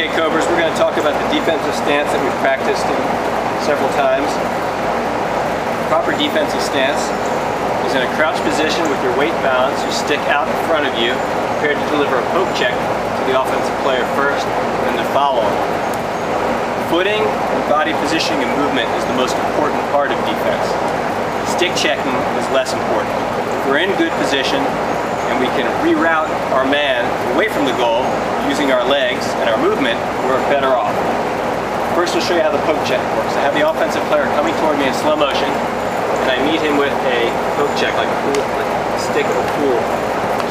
Okay, Cobras, we're going to talk about the defensive stance that we've practiced several times. Proper defensive stance is in a crouched position with your weight balanced, your stick out in front of you, prepared to deliver a poke check to the offensive player first, and then follow him. Footing and body positioning and movement is the most important part of defense. Stick checking is less important. If we're in good position and we can reroute our man away from the goal using our legs and our movement, we're better off. First, we'll show you how the poke check works. I have the offensive player coming toward me in slow motion, and I meet him with a poke check, like a stick of a pool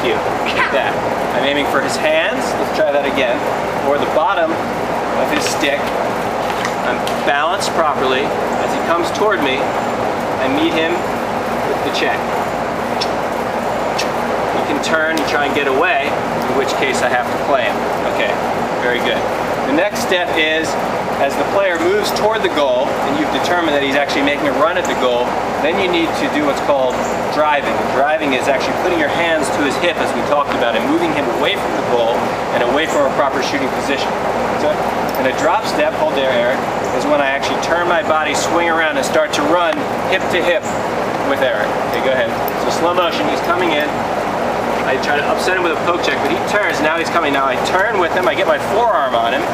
cue, like that. I'm aiming for his hands, let's try that again, or the bottom of his stick. I'm balanced properly. As he comes toward me, I meet him with the check. He can turn and try and get away, in which case I have to play him. Okay, very good. The next step is, as the player moves toward the goal, and you've determined that he's actually making a run at the goal, then you need to do what's called driving. Driving is actually putting your hands to his hip, as we talked about, and moving him away from the goal and away from a proper shooting position. So, in a drop step, hold there, Eric, is when I actually turn my body, swing around, and start to run hip to hip with Eric. Okay, go ahead. So slow motion, he's coming in. I try to upset him with a poke check, but he turns, now he's coming. Now I turn with him, I get my forearm on him,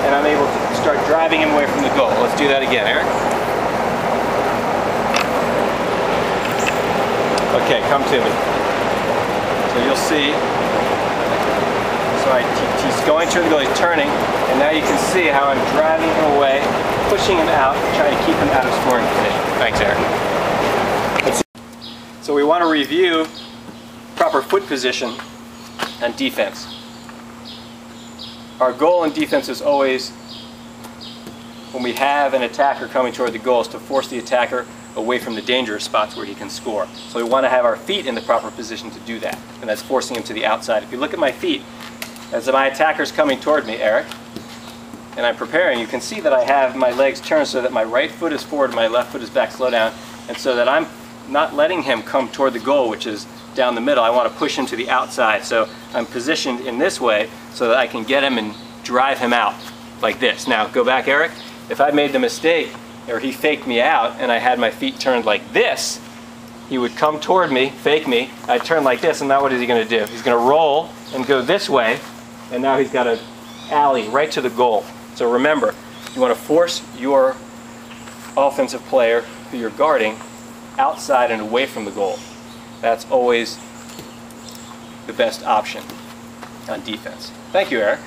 and I'm able to start driving him away from the goal. Let's do that again, Eric. Okay, come to me. So you'll see, so he's going toward the goal, he's turning, and now you can see how I'm driving him away, pushing him out, trying to keep him out of scoring position. Thanks, Eric. So we want to review proper foot position and defense. Our goal in defense is always, when we have an attacker coming toward the goal, is to force the attacker away from the dangerous spots where he can score. So we want to have our feet in the proper position to do that, and that's forcing him to the outside. If you look at my feet, as my attacker's coming toward me, Eric, and I'm preparing, you can see that I have my legs turned so that my right foot is forward and my left foot is back, slow down, and so that I'm not letting him come toward the goal, which is down the middle. I want to push him to the outside, so I'm positioned in this way so that I can get him and drive him out like this. Now go back, Eric. If I made the mistake or he faked me out and I had my feet turned like this, he would come toward me, fake me, I'd turn like this, and now what is he going to do? He's going to roll and go this way, and now he's got an alley right to the goal. So remember, you want to force your offensive player who you're guarding outside and away from the goal. That's always the best option on defense. Thank you, Eric.